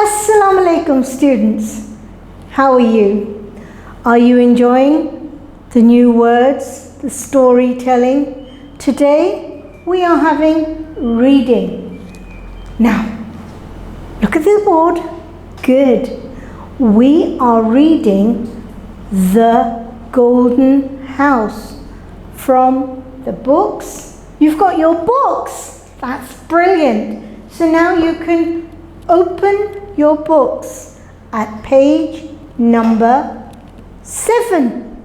Assalamu alaikum students. How are you? Are you enjoying the new words, the storytelling? Today we are having reading. Now, look at the board. Good. We are reading The Golden House from the books. You've got your books. That's brilliant. So now you can open your books at page number 7.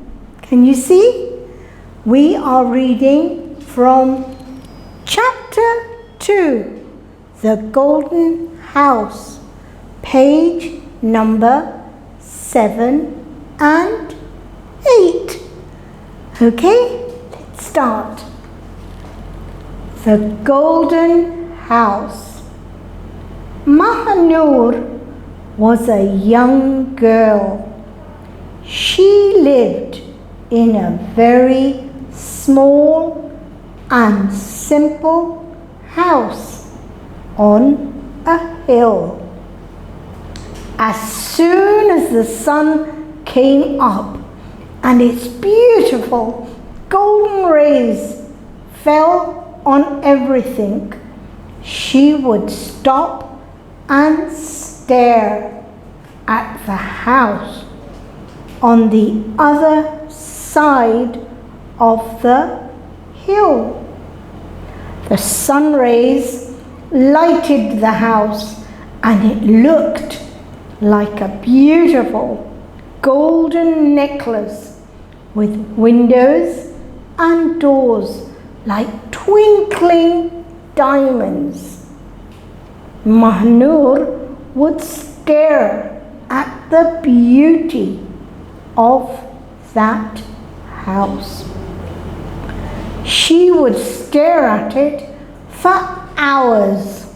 Can you see? We are reading from chapter 2, The Golden House, page number 7 and 8. Okay, let's start. The Golden House. Mahanur was a young girl. She lived in a very small and simple house on a hill. As soon as the sun came up and its beautiful golden rays fell on everything, she would stop and stare at the house on the other side of the hill. The sun rays lighted the house and it looked like a beautiful golden necklace with windows and doors like twinkling diamonds. Mahanur would stare at the beauty of that house. She would stare at it for hours.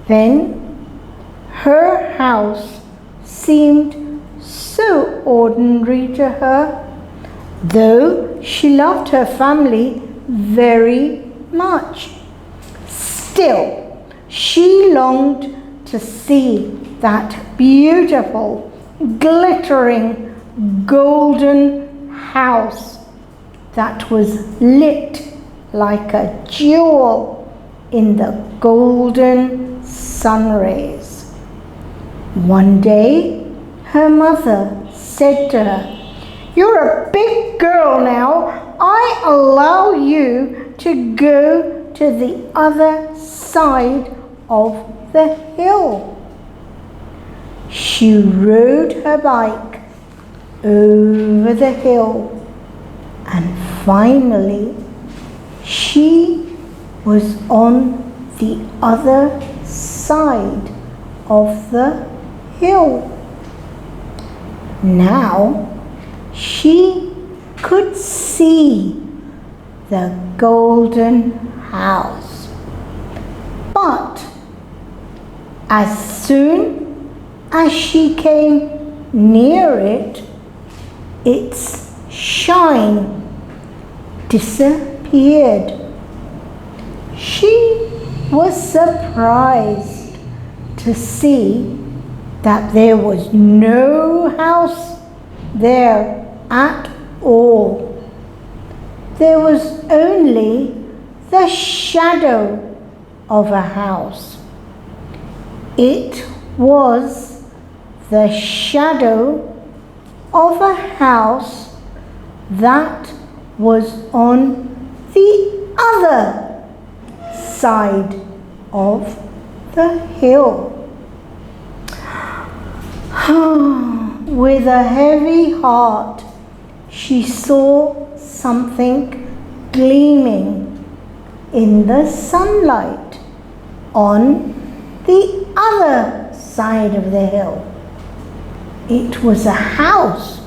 Then her house seemed so ordinary to her, though she loved her family very much. Still, she longed to see that beautiful, glittering, golden house that was lit like a jewel in the golden sun rays. One day, her mother said to her, "You're a big girl now. I allow you to go to the other side of the hill." She rode her bike over the hill and finally she was on the other side of the hill. Now she could see the golden house. But as soon as she came near it, its shine disappeared. She was surprised to see that there was no house there at all. There was only the shadow of a house. It was the shadow of a house that was on the other side of the hill. With a heavy heart, she saw something gleaming in the sunlight on the other side of the hill. It was a house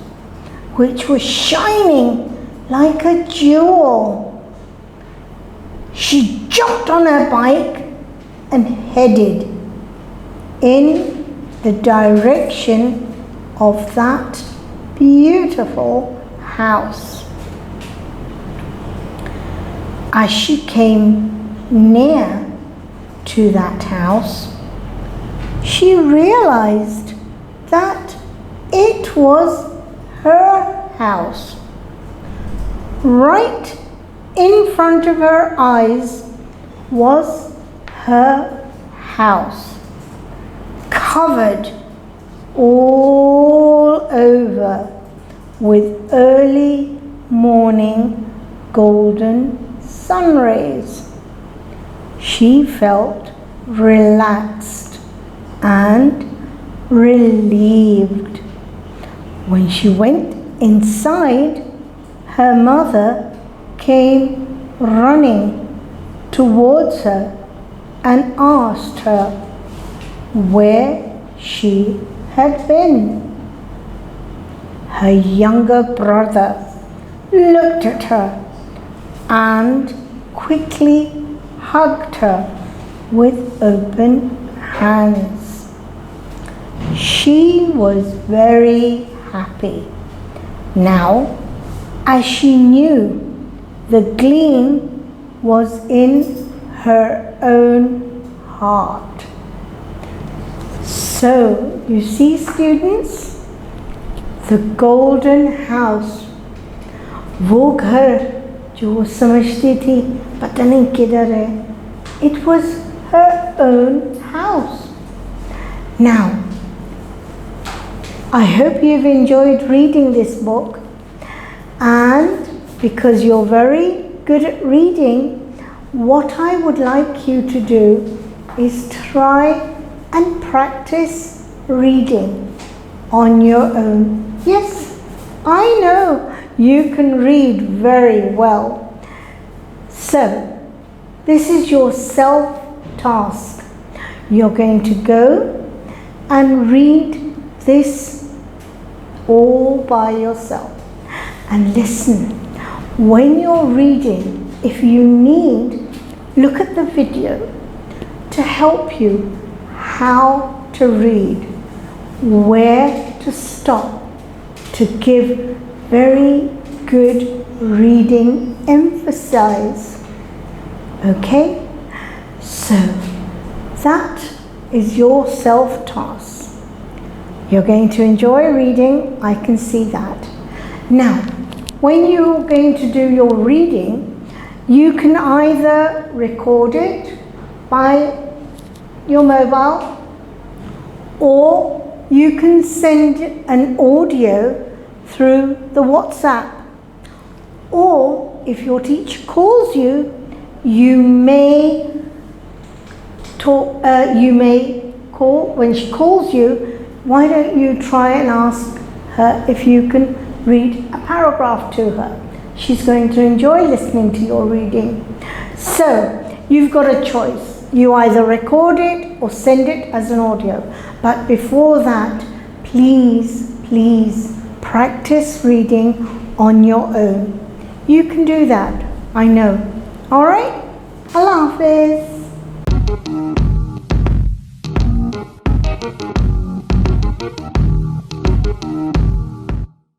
which was shining like a jewel. She jumped on her bike and headed in the direction of that beautiful house. As she came near to that house, she realized that it was her house. Right in front of her eyes was her house, covered all over with early morning golden sun rays. She felt relaxed and relieved. When she went inside, her mother came running towards her and asked her where she had been. Her younger brother looked at her and quickly hugged her with open hands. She was very happy now, as she knew the gleam was in her own heart. So, you see, students, the golden house, वो घर जो वो समझती थी पता नहीं किधर है, it was her own house. Now, I hope you've enjoyed reading this book, and because you're very good at reading, what I would like you to do is try and practice reading on your own. Yes, I know you can read very well. So, this is your self-task. You're going to go and read this all by yourself. And listen, when you're reading, if you need, look at the video to help you how to read, where to stop, to give very good reading emphasis. Okay? So, that is your self-task. You're going to enjoy reading, I can see that. Now, when you're going to do your reading, you can either record it by your mobile, or you can send an audio through the WhatsApp. Or if your teacher calls you, you may call, when she calls you, why don't you try and ask her if you can read a paragraph to her. She's going to enjoy listening to your reading. So, you've got a choice. You either record it or send it as an audio. But before that, please, please practice reading on your own. You can do that, I know. All right? Allah Hafiz.